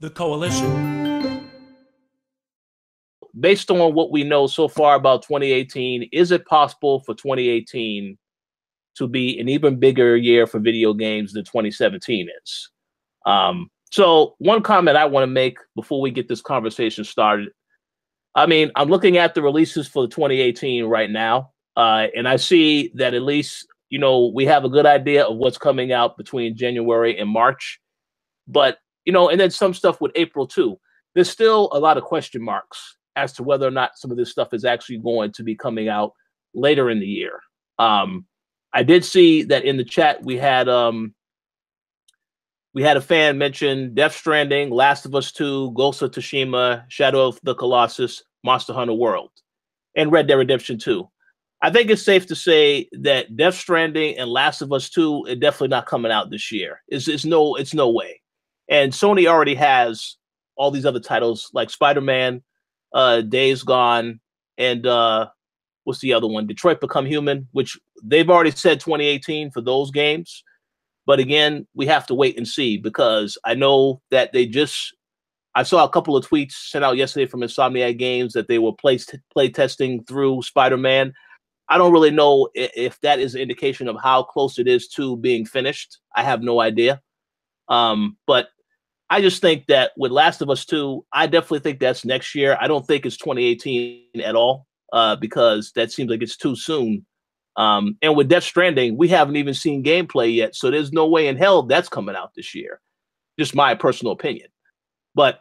The Koalition. Based on what we know so far about 2018, is it possible for 2018 to be an even bigger year for video games than 2017 is? So one comment I want to make before we get this conversation started. I mean, I'm looking at the releases for 2018 right now, and I see that at least, we have a good idea of what's coming out between January and March. But, and then some stuff with April too. There's still a lot of question marks as to whether or not some of this stuff is actually going to be coming out later in the year. I did see that in the chat we had a fan mention Death Stranding, Last of Us 2, Ghost of Tsushima, Shadow of the Colossus, Monster Hunter World, and Red Dead Redemption 2. I think it's safe to say that Death Stranding and Last of Us 2 are definitely not coming out this year. It's no way. And Sony already has all these other titles like Spider-Man, Days Gone, and what's the other one? Detroit Become Human, which they've already said 2018 for those games. But again, we have to wait and see, because I know that I saw a couple of tweets sent out yesterday from Insomniac Games that they were play testing through Spider-Man. I don't really know if that is an indication of how close it is to being finished. I have no idea. But I just think that with Last of Us 2, I definitely think that's next year. I don't think it's 2018 at all, because that seems like it's too soon. And with Death Stranding, we haven't even seen gameplay yet, so there's no way in hell that's coming out this year. Just my personal opinion. But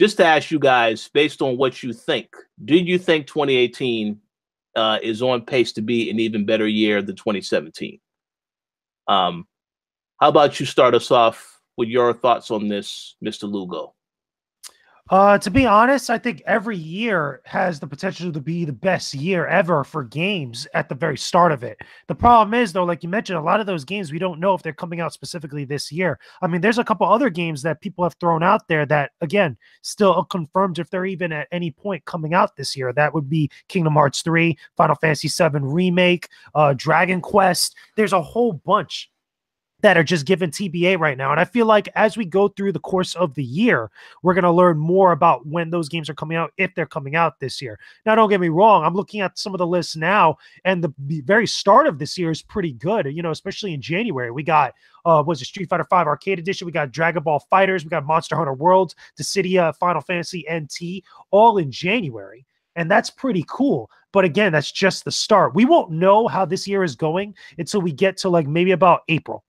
just to ask you guys, based on what you think, do you think 2018 is on pace to be an even better year than 2017? How about you start us off with your thoughts on this, Mr. Lugo? To be honest, I think every year has the potential to be the best year ever for games at the very start of it. The problem is, though, like you mentioned, a lot of those games, we don't know if they're coming out specifically this year. I mean, there's a couple other games that people have thrown out there that, again, still unconfirmed if they're even at any point coming out this year. That would be Kingdom Hearts 3, Final Fantasy 7 Remake, Dragon Quest. There's a whole bunch that are just given TBA right now. And I feel like as we go through the course of the year, we're going to learn more about when those games are coming out, if they're coming out this year. Now, don't get me wrong. I'm looking at some of the lists now, and the very start of this year is pretty good, especially in January. We got, was it Street Fighter V Arcade Edition? We got Dragon Ball FighterZ. We got Monster Hunter World, Dissidia, Final Fantasy NT, all in January. And that's pretty cool. But again, that's just the start. We won't know how this year is going until we get to like maybe about April,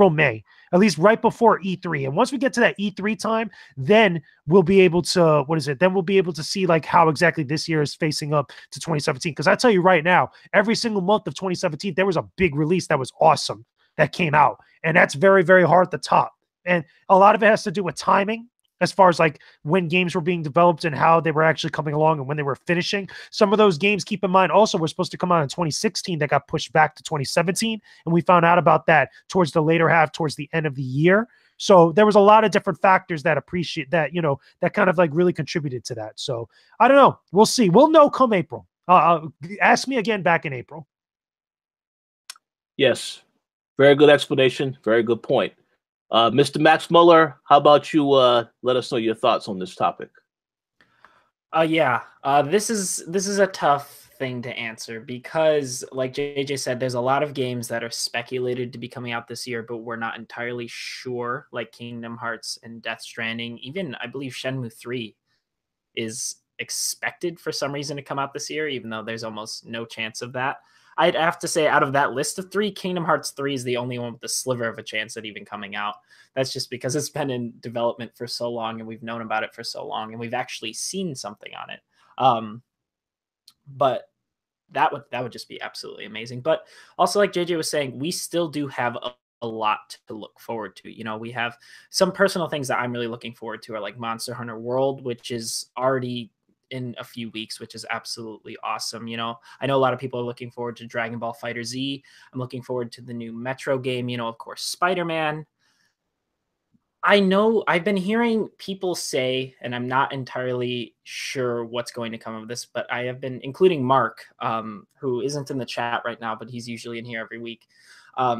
May, at least right before E3. And once we get to that E3 time, then we'll be able to, Then we'll be able to see like how exactly this year is facing up to 2017. Because I tell you right now, every single month of 2017, there was a big release that was awesome that came out. And that's very, very hard to top. And a lot of it has to do with timing, as far as like when games were being developed and how they were actually coming along and when they were finishing. Some of those games, keep in mind, also were supposed to come out in 2016 that got pushed back to 2017. And we found out about that towards the later half, towards the end of the year. So there was a lot of different factors that that kind of like really contributed to that. So I don't know. We'll see. We'll know come April. Ask me again back in April. Yes. Very good explanation. Very good point. Mr. Max Muller, how about you let us know your thoughts on this topic? This is a tough thing to answer because, like JJ said, there's a lot of games that are speculated to be coming out this year, but we're not entirely sure, like Kingdom Hearts and Death Stranding. Even, I believe, Shenmue 3 is expected for some reason to come out this year, even though there's almost no chance of that. I'd have to say out of that list of 3, Kingdom Hearts 3 is the only one with the sliver of a chance at even coming out. That's just because it's been in development for so long and we've known about it for so long and we've actually seen something on it. But that would just be absolutely amazing. But also, like JJ was saying, we still do have a lot to look forward to. We have some personal things that I'm really looking forward to are like Monster Hunter World, which is already in a few weeks, which is absolutely awesome. I know a lot of people are looking forward to Dragon Ball FighterZ. I'm looking forward to the new Metro game, of course, Spider-Man. I know I've been hearing people say, and I'm not entirely sure what's going to come of this, but I have been, including Mark, who isn't in the chat right now, but he's usually in here every week.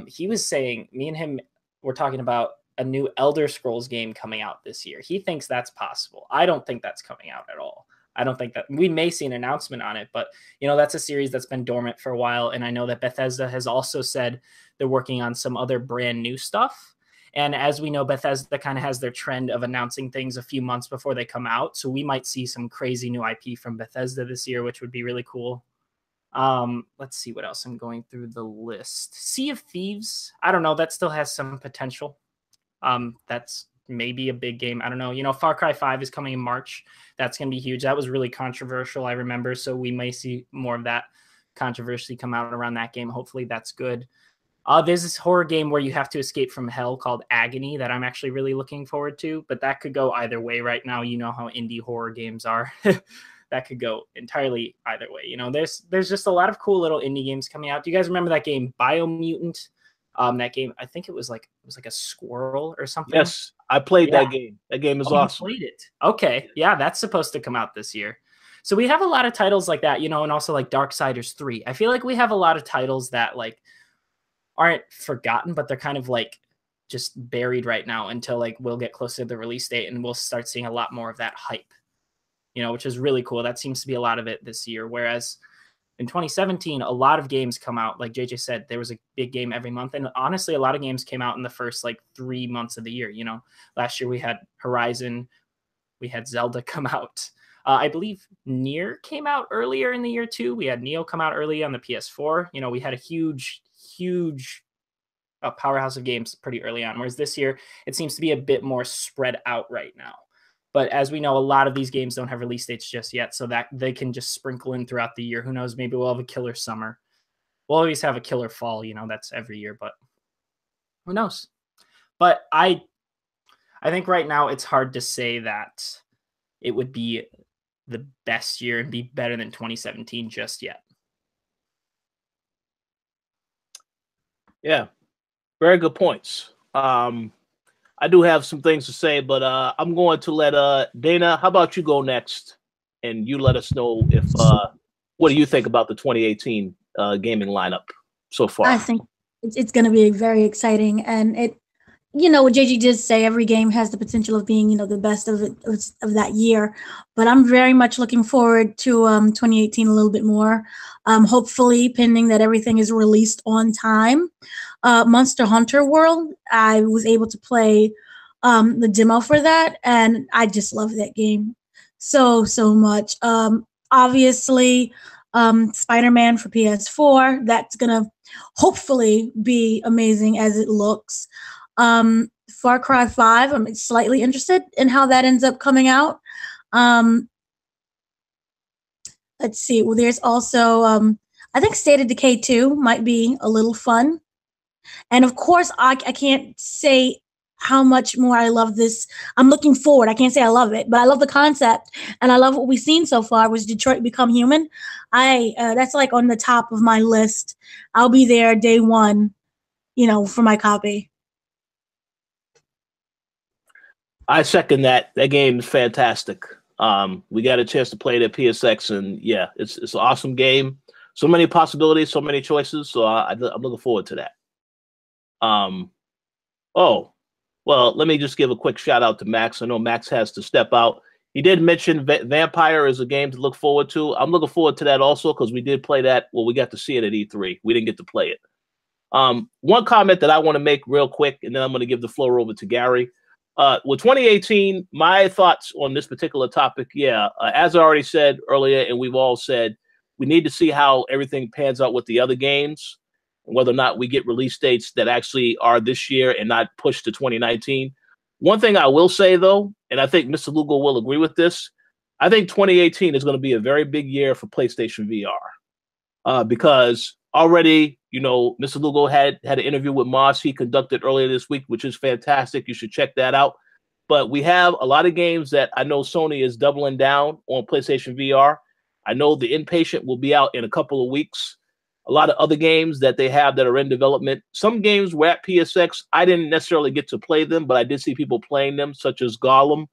He was saying, me and him were talking about a new Elder Scrolls game coming out this year. He thinks that's possible. I don't think that's coming out at all. I don't think that we may see an announcement on it, but you know, that's a series that's been dormant for a while. And I know that Bethesda has also said they're working on some other brand new stuff. And as we know, Bethesda kind of has their trend of announcing things a few months before they come out. So we might see some crazy new IP from Bethesda this year, which would be really cool. Let's see what else I'm going through the list. Sea of Thieves. I don't know. That still has some potential. That's maybe a big game. I don't know. You know, Far Cry 5 is coming in March. That's going to be huge. That was really controversial, I remember. So we may see more of that controversy come out around that game. Hopefully that's good. There's this horror game where you have to escape from hell called Agony that I'm actually really looking forward to, but that could go either way right now. You know how indie horror games are. That could go entirely either way. You know, there's just a lot of cool little indie games coming out. Do you guys remember that game Biomutant? That game, I think it was like a squirrel or something. Yes, I played that game. That game is awesome. You played it. Okay. Yeah, that's supposed to come out this year. So we have a lot of titles like that, you know, and also like Darksiders 3. I feel like we have a lot of titles that like aren't forgotten, but they're kind of like just buried right now until like we'll get closer to the release date and we'll start seeing a lot more of that hype, you know, which is really cool. That seems to be a lot of it this year. Whereas in 2017, a lot of games come out. Like JJ said, there was a big game every month. And honestly, a lot of games came out in the first like 3 months of the year. You know, last year we had Horizon, we had Zelda come out. I believe Nier came out earlier in the year too. We had Neo come out early on the PS4. You know, we had a huge powerhouse of games pretty early on. Whereas this year, it seems to be a bit more spread out right now. But as we know, a lot of these games don't have release dates just yet, so that they can just sprinkle in throughout the year. Who knows? Maybe we'll have a killer summer. We'll always have a killer fall, you know, that's every year, but who knows? But I think right now it's hard to say that it would be the best year and be better than 2017 just yet. Yeah, very good points. I do have some things to say, but I'm going to let Dana, how about you go next? And you let us know if what do you think about the 2018 gaming lineup so far? I think it's going to be very exciting. And it, you know, what JG did say, every game has the potential of being, you know, the best of that year. But I'm very much looking forward to 2018 a little bit more. Hopefully, pending that everything is released on time. Monster Hunter World, I was able to play the demo for that, and I just love that game so much. Obviously, Spider-Man for PS4, that's gonna hopefully be amazing as it looks. Far Cry 5, I'm slightly interested in how that ends up coming out. Let's see. Well, there's also I think State of Decay 2 might be a little fun. And of course, I can't say how much more I love this. I'm looking forward. I can't say I love it, but I love the concept, and I love what we've seen so far. Was Detroit Become Human? That's like on the top of my list. I'll be there day one, you know, for my copy. I second that. That game is fantastic. We got a chance to play it at PSX, and yeah, it's an awesome game. So many possibilities, so many choices. So I'm looking forward to that. Oh, well, let me just give a quick shout out to Max. I know Max has to step out. He did mention Vampire is a game to look forward to. I'm looking forward to that also because we did play that. Well, we got to see it at E3. We didn't get to play it. One comment that I want to make real quick, and then I'm going to give the floor over to Gary. With 2018, my thoughts on this particular topic, as I already said earlier, and we've all said, we need to see how everything pans out with the other games, and whether or not we get release dates that actually are this year and not pushed to 2019. One thing I will say, though, and I think Mr. Lugo will agree with this, I think 2018 is going to be a very big year for PlayStation VR because already, you know, Mr. Lugo had an interview with Moss he conducted earlier this week, which is fantastic. You should check that out. But we have a lot of games that I know Sony is doubling down on PlayStation VR. I know The Inpatient will be out in a couple of weeks. A lot of other games that they have that are in development. Some games were at PSX. I didn't necessarily get to play them, but I did see people playing them, such as Gollum,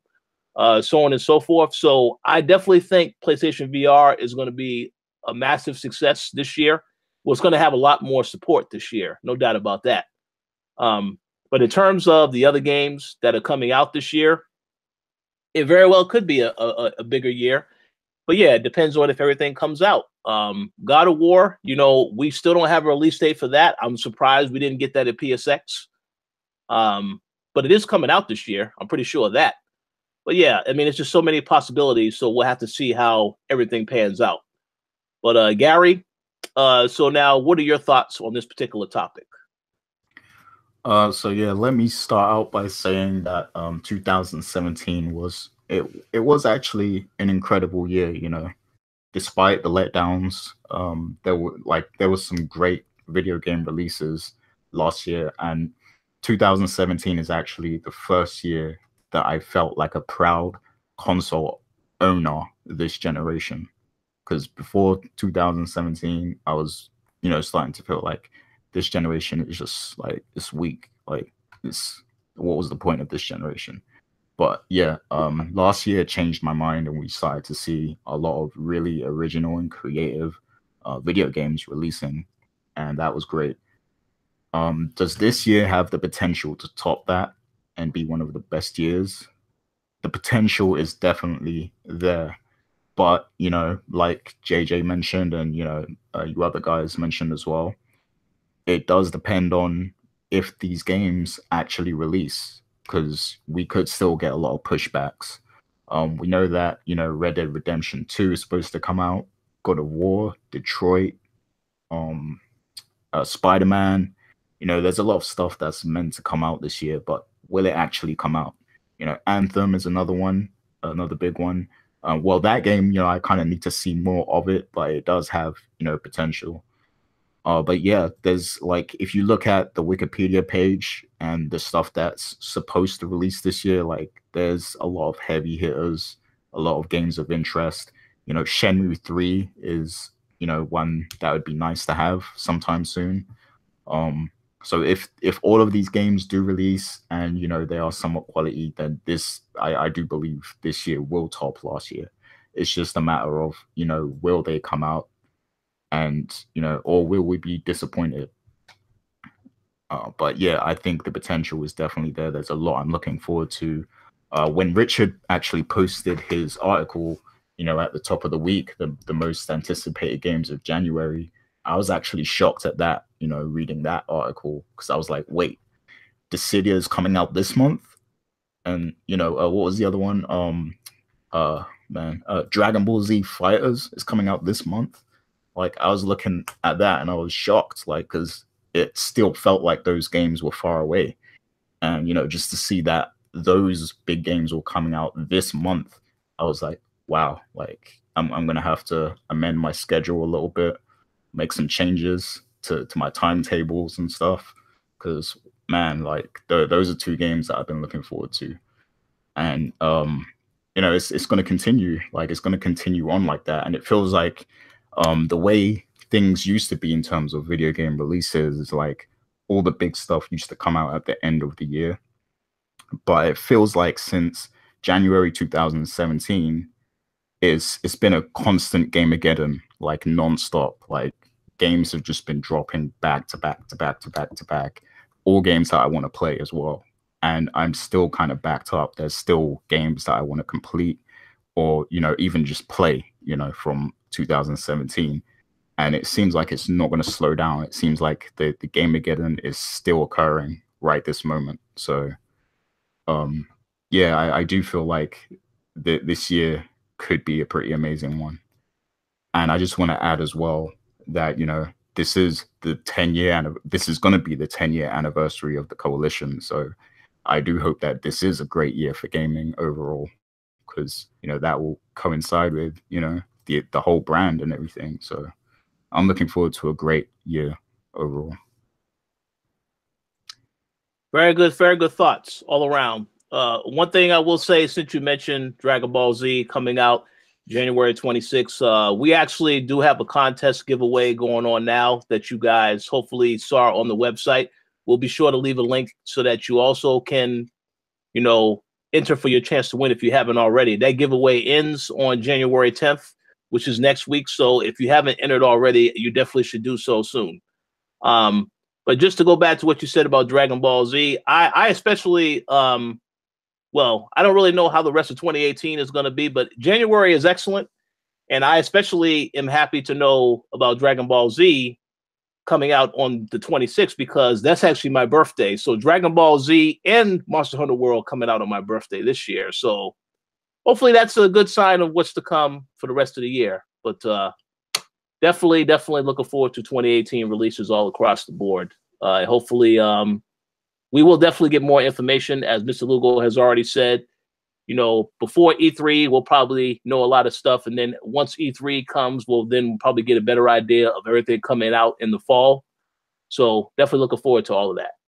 so on and so forth. So I definitely think PlayStation VR is going to be a massive success this year. Well, it's going to have a lot more support this year, no doubt about that. But in terms of the other games that are coming out this year, it very well could be a bigger year. But yeah, it depends on if everything comes out. God of War, you know, we still don't have a release date for that. I'm surprised we didn't get that at PSX. But it is coming out this year. I'm pretty sure of that. But yeah, I mean, it's just so many possibilities. So we'll have to see how everything pans out. But Gary, so now what are your thoughts on this particular topic? So yeah, let me start out by saying that 2017 was it was actually an incredible year, you know. Despite the letdowns, there was some great video game releases last year, and 2017 is actually the first year that I felt like a proud console owner this generation. Because before 2017, I was, you know, starting to feel like this generation is just like it's weak. Like what was the point of this generation? But yeah, last year changed my mind, and we started to see a lot of really original and creative video games releasing, and that was great. Does this year have the potential to top that and be one of the best years? The potential is definitely there. But, you know, like JJ mentioned, and, you know, you other guys mentioned as well, it does depend on if these games actually release, because we could still get a lot of pushbacks. We know that, you know, Red Dead Redemption 2 is supposed to come out, God of War, Detroit, Spider-Man. You know, there's a lot of stuff that's meant to come out this year, but will it actually come out? You know, Anthem is another one, another big one. Well, that game, you know, I kind of need to see more of it, but it does have, you know, potential. But yeah, there's like, if you look at the Wikipedia page and the stuff that's supposed to release this year, like there's a lot of heavy hitters, a lot of games of interest. You know, Shenmue 3 is, you know, one that would be nice to have sometime soon. So if all of these games do release and, you know, they are somewhat quality, then this, I do believe this year will top last year. It's just a matter of, you know, will they come out and, you know, or will we be disappointed? But yeah, I think the potential is definitely there. There's a lot I'm looking forward to. When Richard actually posted his article, you know, at the top of the week, the most anticipated games of January, I was actually shocked at that, you know, reading that article, because I was like, wait, Dissidia is coming out this month? And, you know, what was the other one? Dragon Ball Z Fighters is coming out this month. Like, I was looking at that and I was shocked, like, because it still felt like those games were far away. And, you know, just to see that those big games were coming out this month, I was like, wow, like, I'm going to have to amend my schedule a little bit, make some changes to my timetables and stuff, because man, like those are two games that I've been looking forward to. And you know, it's going to continue, like it's going to continue on like that. And it feels like the way things used to be in terms of video game releases is like all the big stuff used to come out at the end of the year, but it feels like since January 2017 it's been a constant Gameageddon, like non-stop. Like games have just been dropping back to back to back to back to back, all games that I want to play as well. And I'm still kind of backed up. There's still games that I want to complete, or, you know, even just play, you know, from 2017. And it seems like it's not going to slow down. It seems like the Gameageddon is still occurring right this moment. So yeah, I do feel like this year could be a pretty amazing one. And I just want to add as well that, you know, this is the 10-year and this is going to be the 10-year anniversary of the Koalition. So I do hope that this is a great year for gaming overall, because, you know, that will coincide with, you know, the whole brand and everything. So I'm looking forward to a great year overall. Very good thoughts all around. One thing I will say, since you mentioned Dragon Ball Z coming out January 26th, we actually do have a contest giveaway going on now that you guys hopefully saw on the website. We'll be sure to leave a link so that you also can, you know, enter for your chance to win if you haven't already. That giveaway ends on January 10th, which is next week. So if you haven't entered already, you definitely should do so soon. But just to go back to what you said about Dragon Ball Z, I especially, well, I don't really know how the rest of 2018 is going to be, but January is excellent. And I especially am happy to know about Dragon Ball Z coming out on the 26th, because that's actually my birthday. So Dragon Ball Z and Monster Hunter World coming out on my birthday this year. So hopefully that's a good sign of what's to come for the rest of the year. But definitely looking forward to 2018 releases all across the board. Hopefully we will definitely get more information, as Mr. Lugo has already said. You know, before E3, we'll probably know a lot of stuff. And then once E3 comes, we'll then probably get a better idea of everything coming out in the fall. So definitely looking forward to all of that.